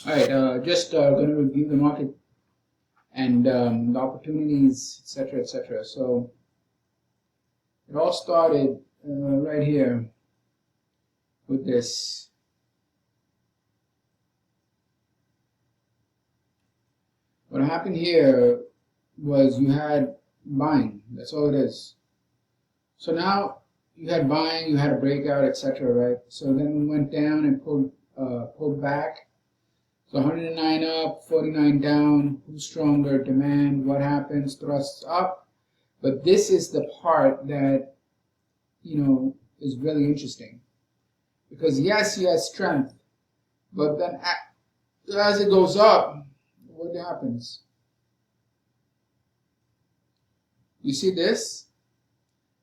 All right, just going to review the market and the opportunities, etc., etc. So it all started right here with this. What happened here was you had buying. That's all it is. So now you had buying, you had a breakout, etc., right? So then we went down and pulled back. So 109 up, 49 down. Who's stronger? Demand. What happens? Thrusts up. But this is the part that is really interesting, because yes, you have strength, but then as it goes up, what happens? You see this?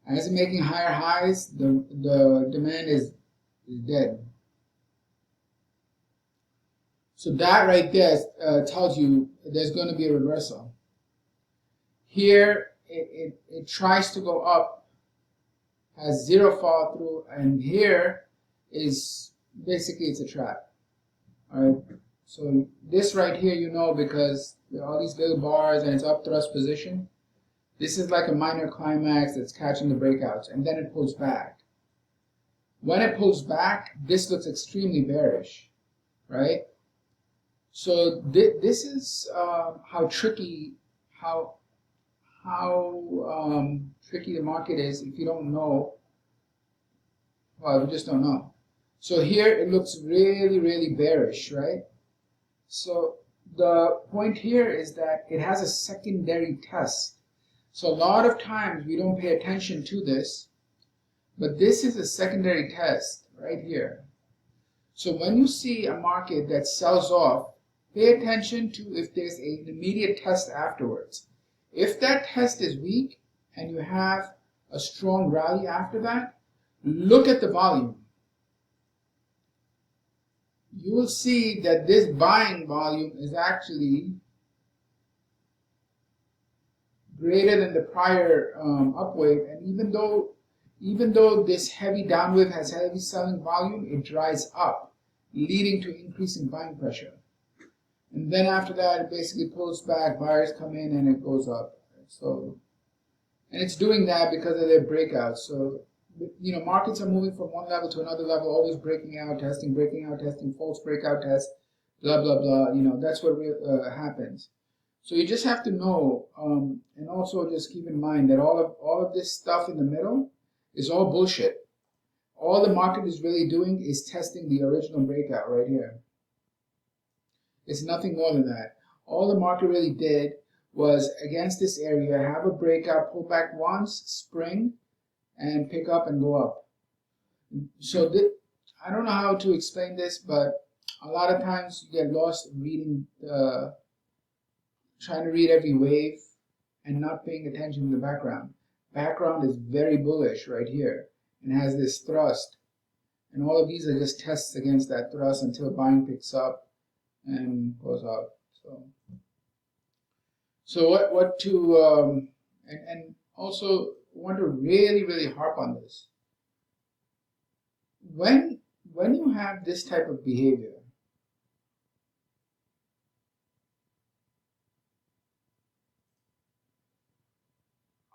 As it's making higher highs, the demand is dead. So that right there tells you there's going to be a reversal. Here, it tries to go up, has zero follow through, and here is basically it's a trap. All right. So this right here, because there are all these little bars and it's up thrust position. This is like a minor climax that's catching the breakouts, and then it pulls back. When it pulls back, this looks extremely bearish, right? So this is how tricky tricky the market is if you don't know. Well, you just don't know. So here it looks really, really bearish, right? So the point here is that it has a secondary test. So a lot of times we don't pay attention to this, but this is a secondary test right here. So when you see a market that sells off, pay attention to if there's an immediate test afterwards. If that test is weak and you have a strong rally after that, look at the volume. You will see that this buying volume is actually greater than the prior upwave, and even though this heavy downwave has heavy selling volume, it dries up, leading to increasing buying pressure. And then after that, it basically pulls back, buyers come in, and it goes up. So, and it's doing that because of their breakouts. So, markets are moving from one level to another level, always breaking out, testing, false breakout test, blah, blah, blah. That's what happens. So you just have to know, and also just keep in mind that all of this stuff in the middle is all bullshit. All the market is really doing is testing the original breakout right here. It's nothing more than that. All the market really did was against this area, have a breakout, pull back once, spring, and pick up and go up. So I don't know how to explain this, but a lot of times you get lost reading, trying to read every wave and not paying attention to the background. Background is very bullish right here and has this thrust. And all of these are just tests against that thrust until buying picks up and goes up. So what to and also want to really, really harp on this. When you have this type of behavior,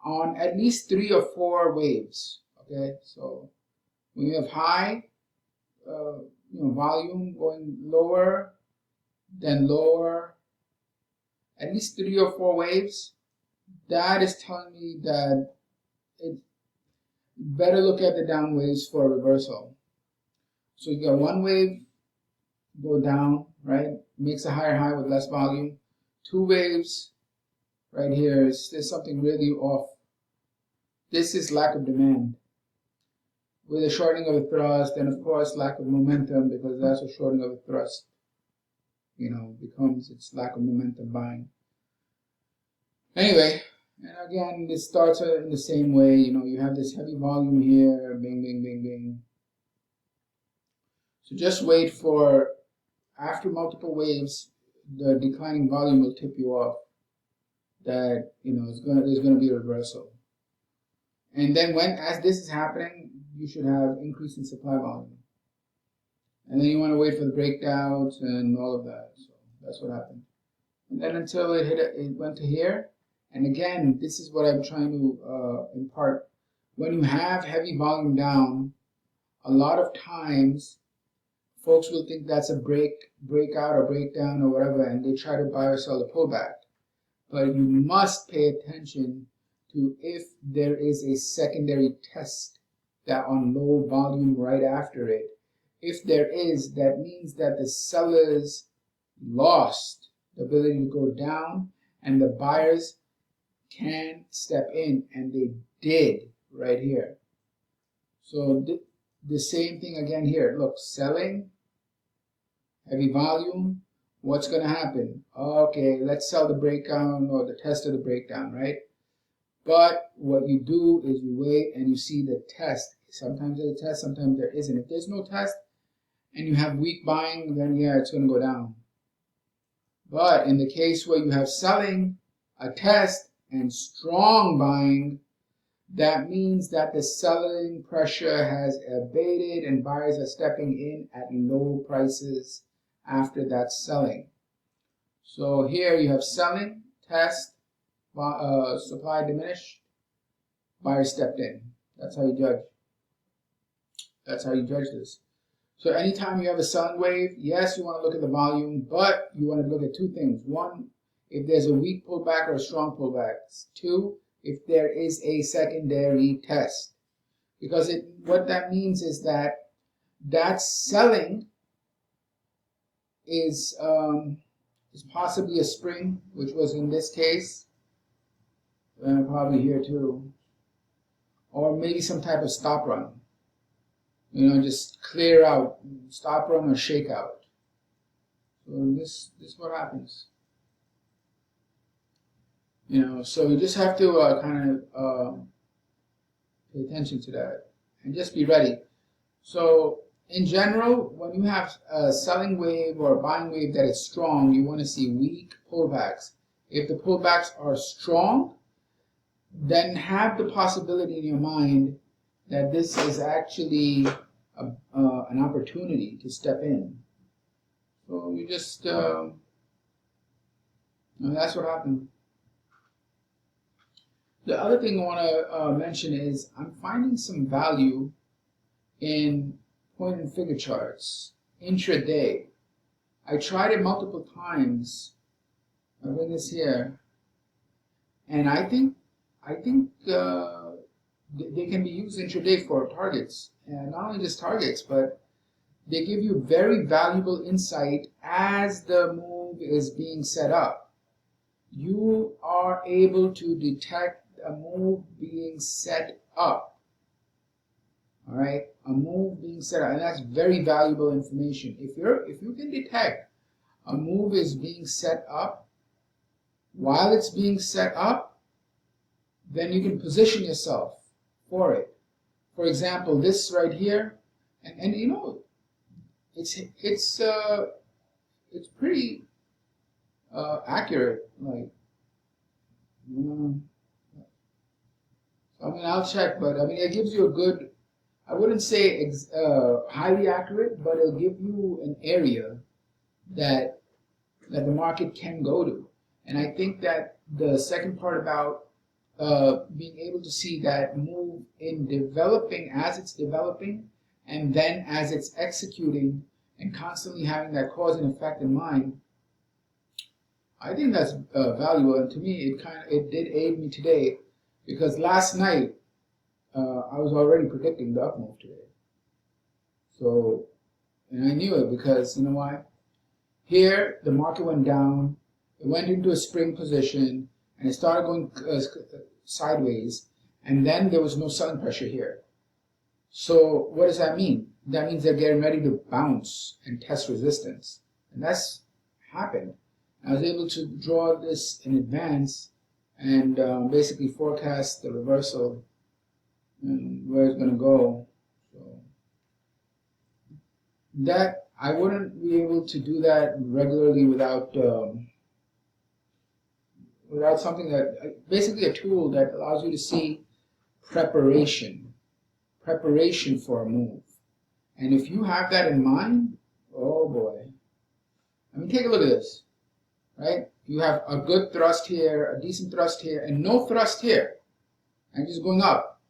on at least 3 or 4 waves, okay? So when you have high, volume going lower, then lower, at least 3 or 4 waves, that is telling me that it better look at the down waves for a reversal. So you got one wave go down, right? Makes a higher high with less volume. 2 waves right here, there's something really off. This is lack of demand. With a shortening of the thrust, and of course lack of momentum, because that's a shortening of the thrust, becomes its lack of momentum buying. Anyway, and again, this starts in the same way. You have this heavy volume here, bing, bing, bing, bing. So just wait for, after multiple waves, the declining volume will tip you off that there's going to be a reversal. And then as this is happening, you should have increase in supply volume. And then you want to wait for the breakdowns and all of that. So that's what happened. And then until it went to here. And again, this is what I'm trying to impart. When you have heavy volume down, a lot of times folks will think that's a breakout or breakdown or whatever, and they try to buy or sell the pullback. But you must pay attention to if there is a secondary test that on low volume right after it. If there is, that means that the sellers lost the ability to go down and the buyers can step in, and they did right here. So the same thing again here. Look, selling, heavy volume. What's going to happen? Okay, let's sell the breakdown or the test of the breakdown, right? But what you do is you wait and you see the test. Sometimes there's a test, sometimes there isn't. If there's no test and you have weak buying, then yeah, it's going to go down. But in the case where you have selling, a test, and strong buying, that means that the selling pressure has abated and buyers are stepping in at low prices after that selling. So here you have selling, test, supply diminished, buyer stepped in. That's how you judge. That's how you judge this. So anytime you have a selling wave, yes, you want to look at the volume, but you want to look at two things. One, if there's a weak pullback or a strong pullback. Two, if there is a secondary test. Because what that means is that that selling is possibly a spring, which was in this case, and probably here too, or maybe some type of stop run. You know, just clear out, stop run or shake out. So this is what happens. You know, so you just have to kind of pay attention to that and just be ready. So in general, when you have a selling wave or a buying wave that is strong, you want to see weak pullbacks. If the pullbacks are strong, then have the possibility in your mind that this is actually an opportunity to step in. So you just, and that's what happened. The other thing I want to mention is I'm finding some value in point and figure charts intraday. I tried it multiple times. I bring this here, and I think they can be used intraday for targets, and not only just targets, but they give you very valuable insight as the move is being set up. You are able to detect a move being set up. All right, a move being set up, and that's very valuable information. If you can detect a move is being set up while it's being set up, then you can position yourself for it. For example, this right here, and you know, it's pretty accurate. Like, I mean, I'll check, but I mean, it gives you a good. I wouldn't say highly accurate, but it'll give you an area that the market can go to. And I think that the second part about being able to see that move in developing as it's developing, and then as it's executing, and constantly having that cause and effect in mind, I think that's valuable. And to me, it did aid me today, because last night I was already predicting the up move today. So, and I knew it because, you know why? Here, the market went down, it went into a spring position, and it started going sideways, and then there was no selling pressure here. So what does that mean? That means they're getting ready to bounce and test resistance. And that's happened. I was able to draw this in advance and basically forecast the reversal and where it's going to go. So that I wouldn't be able to do that regularly without something that basically a tool that allows you to see preparation for a move. And if you have that in mind, Oh boy. I mean, take a look at this, right? You have a good thrust here, a decent thrust here, and no thrust here, and just going up.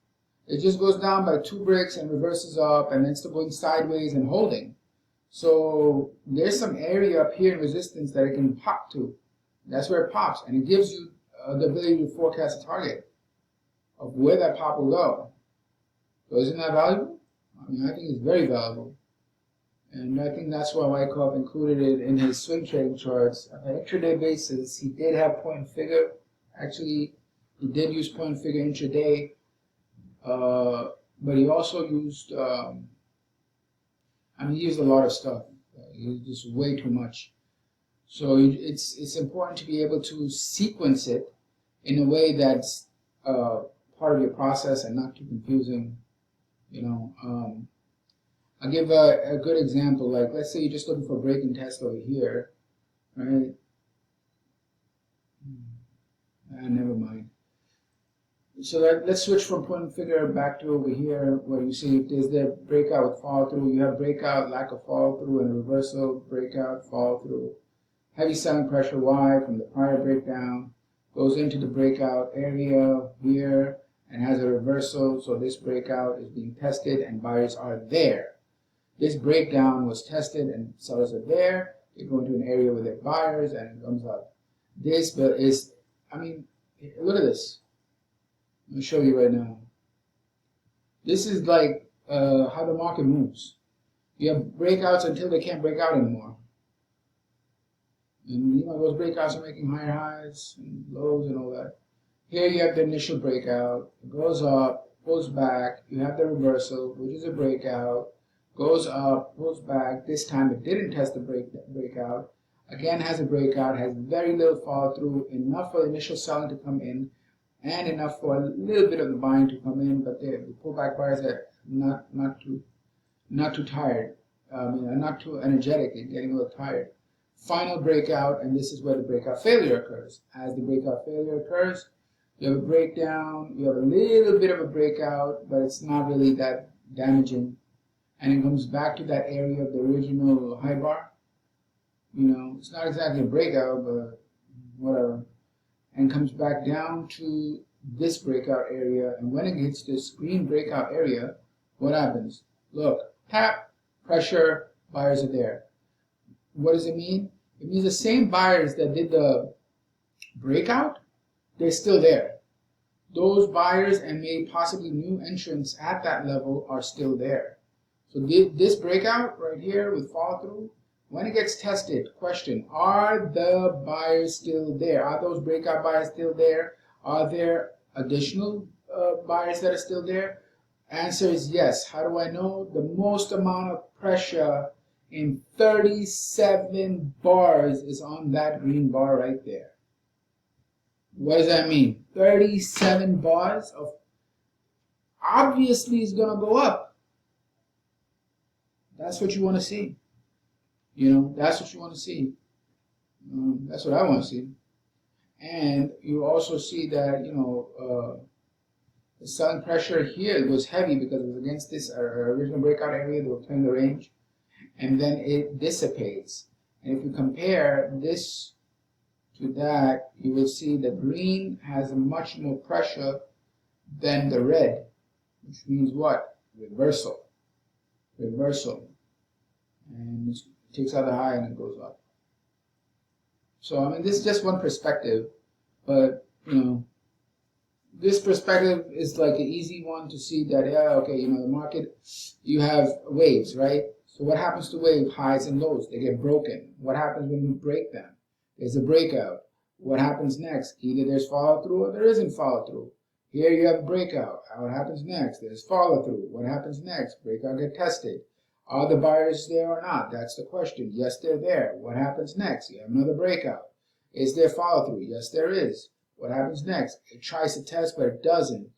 It just goes down by 2 bricks and reverses up, and then still going sideways and holding. So there's some area up here in resistance that it can pop to. That's where it pops, and it gives you the ability to forecast a target of where that pop will go. So isn't that valuable? I mean, I think it's very valuable. And I think that's why Wyckoff included it in his swing trading charts. On an intraday basis, he did have point and figure. Actually, he did use point and figure intraday, but he also used, he used a lot of stuff. He used just way too much. So it's important to be able to sequence it in a way that's part of your process and not too confusing. I'll give a good example. Like, let's say you're just looking for a break and test over here, right? Never mind. So let's switch from point and figure back to over here, where you see there's the breakout with follow through. You have breakout, lack of follow through, and a reversal, breakout, follow through. Heavy selling pressure Y from the prior breakdown goes into the breakout area here and has a reversal. So this breakout is being tested and buyers are there. This breakdown was tested and sellers are there. They go into an area with their buyers and it comes up. This is, look at this. Let me show you right now. This is like how the market moves. You have breakouts until they can't break out anymore. And those breakouts are making higher highs and lows and all that. Here you have the initial breakout. It goes up, pulls back. You have the reversal, which is a breakout. Goes up, pulls back. This time it didn't test the breakout. Again has a breakout, has very little follow through, enough for the initial selling to come in, and enough for a little bit of the buying to come in. But the pullback buyers are not too tired. Not too energetic and getting a little tired. Final breakout, and this is where the breakout failure occurs. As the breakout failure occurs, you have a breakdown. You have a little bit of a breakout, but it's not really that damaging. And it comes back to that area of the original high bar. It's not exactly a breakout, but whatever. And comes back down to this breakout area. And when it hits this green breakout area, what happens? Look, tap, pressure, buyers are there. What does it mean? It means the same buyers that did the breakout, they're still there. Those buyers and maybe possibly new entrants at that level are still there. So this breakout right here with follow through, when it gets tested, question, are the buyers still there? Are those breakout buyers still there? Are there additional buyers that are still there? Answer is yes. How do I know? The most amount of pressure in 37 bars is on that green bar right there. What does that mean? 37 bars of obviously is going to go up. That's what you want to see. That's what you want to see. That's what I want to see. And you also see that, the selling pressure here was heavy because it was against this original breakout area. They were playing the range. And then it dissipates. And if you compare this to that, you will see the green has much more pressure than the red, which means what? Reversal. And it takes out a high and it goes up. So, this is just one perspective, but, this perspective is like an easy one to see that, the market, you have waves, right? So what happens to wave highs and lows? They get broken. What happens when you break them? There's a breakout. What happens next? Either there's follow through or there isn't follow through. Here you have a breakout. What happens next? There's follow through. What happens next? Breakout get tested. Are the buyers there or not? That's the question. Yes, they're there. What happens next? You have another breakout. Is there follow through? Yes, there is. What happens next? It tries to test, but it doesn't.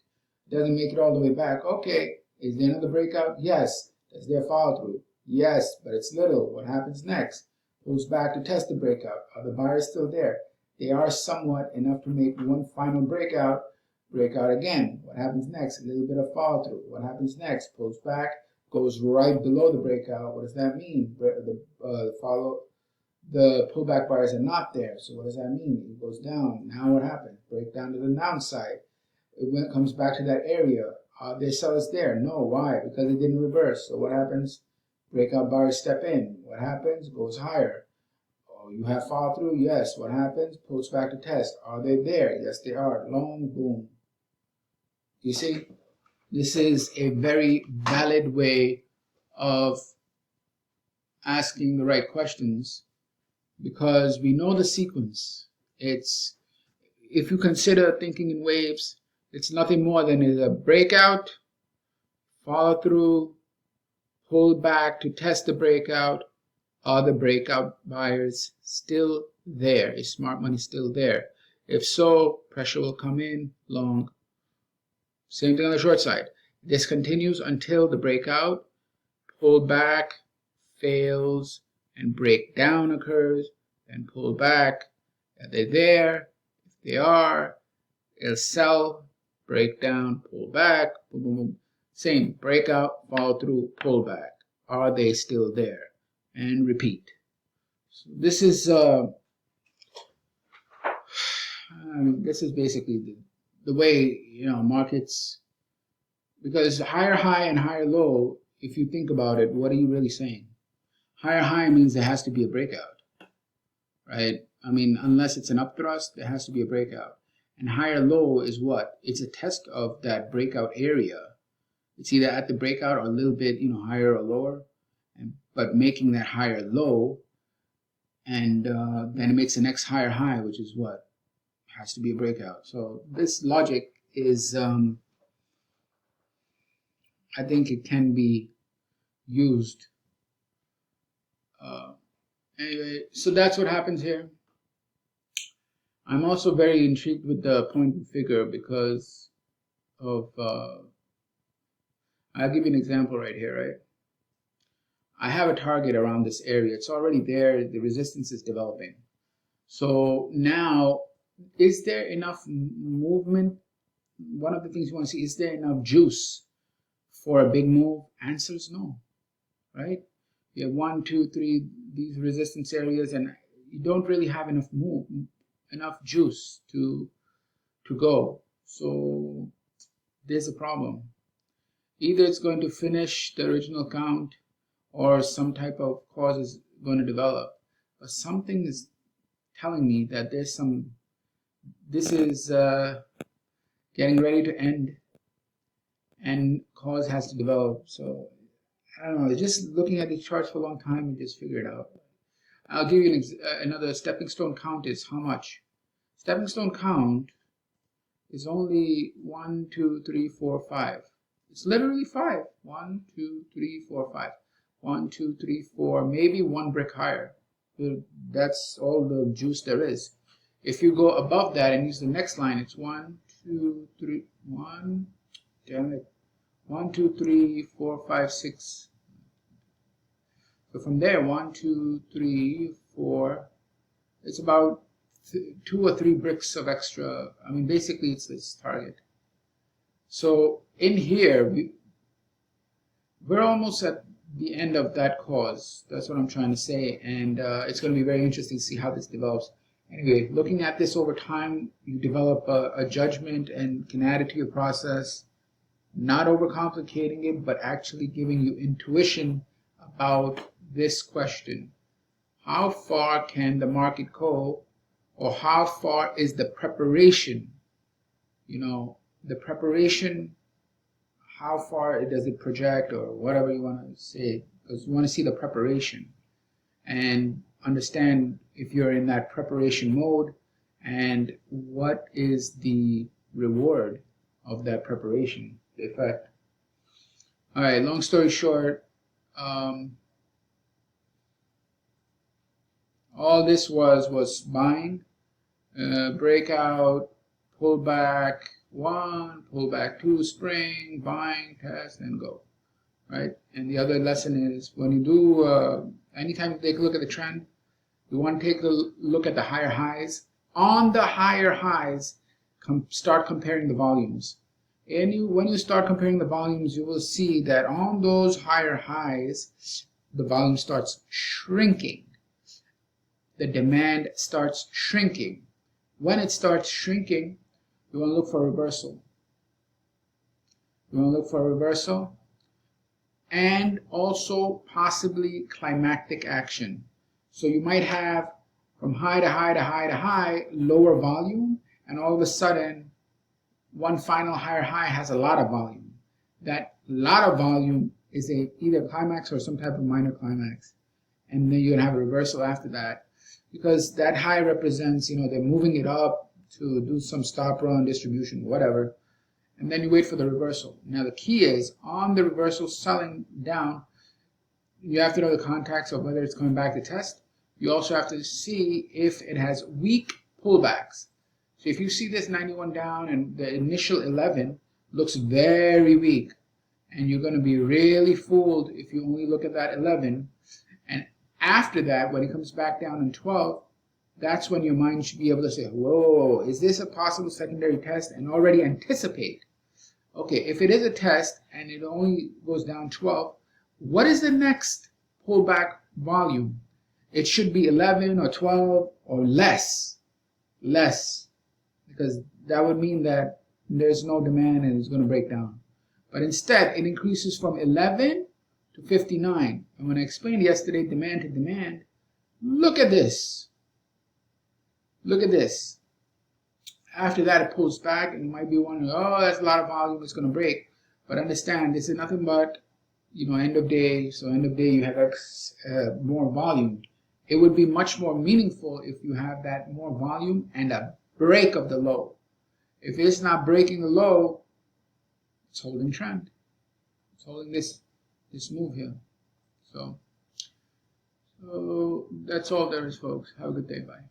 It doesn't make it all the way back. Okay. Is there another breakout? Yes. Is there follow through? Yes, but it's little. What happens next? Goes back to test the breakout. Are the buyers still there? They are somewhat enough to make one final breakout. Breakout again. What happens next? A little bit of follow through. What happens next? Pulls back, goes right below the breakout. What does that mean? The pullback buyers are not there. So what does that mean? It goes down. Now what happens? Break down to the downside. It comes back to that area. Are there sellers there? No. Why? Because it didn't reverse. So what happens? Breakout buyers step in. What happens? Goes higher. Oh, you have follow through? Yes. What happens? Pulls back to test. Are they there? Yes, they are. Long boom. You see? This is a very valid way of asking the right questions because we know the sequence. It's, if you consider thinking in waves, it's nothing more than a breakout, follow through, pull back to test the breakout. Are the breakout buyers still there? Is smart money still there? If so, pressure will come in long. Same thing on the short side. This continues until the breakout, pull back, fails, and breakdown occurs, then pull back. Are they there? If they are, it'll sell, break down, pull back, boom, boom, boom. Same, breakout, follow through, pull back. Are they still there? And repeat. So this is basically the way, markets, because higher high and higher low, if you think about it, what are you really saying? Higher high means there has to be a breakout, right? I mean, unless it's an upthrust, there has to be a breakout. And higher low is what? It's a test of that breakout area. It's either at the breakout or a little bit, higher or lower, but making that higher low, and then it makes the next higher high, which is what? Has to be a breakout. So this logic is, I think it can be used. Anyway, so that's what happens here. I'm also very intrigued with the point and figure because of, I'll give you an example right here, right? I have a target around this area. It's already there. The resistance is developing. So now, is there enough movement? One of the things you want to see, is there enough juice for a big move? Answer is no, right? You have 1, 2, 3, these resistance areas, and you don't really have enough juice to go. So there's a problem. Either it's going to finish the original count, or some type of cause is going to develop. But something is telling me that this is getting ready to end, and cause has to develop. So I don't know, just looking at these charts for a long time and just figure it out. I'll give you another stepping stone count is how much? Stepping stone count is only 1, 2, 3, 4, 5. It's literally 5. 1, 2, 3, 4, 5. 1, 2, 3, 4, maybe one brick higher. That's all the juice there is. If you go above that and use the next line, it's 1, 2, 3, 1, damn it, 1, 2, 3, 4, 5, 6. So from there, 1, 2, 3, 4, it's about 2 or 3 bricks of extra. I mean, basically, it's this target. So in here, we're almost at the end of that cause. That's what I'm trying to say, and it's going to be very interesting to see how this develops. Anyway, looking at this over time, you develop a judgment and can add it to your process, not overcomplicating it, but actually giving you intuition about this question. How far can the market go, or how far is the preparation? The preparation, how far does it project, or whatever you want to say, because you want to see the preparation and understand if you're in that preparation mode and what is the reward of that preparation, the effect. All right, long story short, all this was buying, breakout, pull back 1, pull back 2, spring, buying, test, and go, right? And the other lesson is when you do, anytime you take a look at the trend, you want to take a look at the higher highs. On the higher highs, start comparing the volumes. when you start comparing the volumes, you will see that on those higher highs, the volume starts shrinking. The demand starts shrinking. When it starts shrinking, you want to look for a reversal. You want to look for a reversal and also possibly climactic action. So you might have from high to high to high to high, lower volume, and all of a sudden, one final higher high has a lot of volume. That lot of volume is either climax or some type of minor climax. And then you're going to have a reversal after that. Because that high represents, they're moving it up to do some stop run, distribution, whatever. And then you wait for the reversal. Now the key is, on the reversal selling down, you have to know the context of whether it's coming back to test. You also have to see if it has weak pullbacks. So if you see this 91 down and the initial 11 looks very weak, and you're going to be really fooled if you only look at that 11. And after that, when it comes back down in 12, that's when your mind should be able to say, whoa, is this a possible secondary test? And already anticipate. Okay, if it is a test and it only goes down 12, what is the next pullback volume? It should be 11 or 12 or less. Because that would mean that there's no demand and it's going to break down. But instead, it increases from 11 to 59. And when I explained yesterday demand to demand, look at this. Look at this. After that, it pulls back, and you might be wondering, oh, that's a lot of volume, it's going to break. But understand, this is nothing but, end of day. So end of day, you have more volume. It would be much more meaningful if you have that more volume and a break of the low. If it's not breaking the low, it's holding trend. It's holding this move here. So that's all there is, folks. Have a good day. Bye.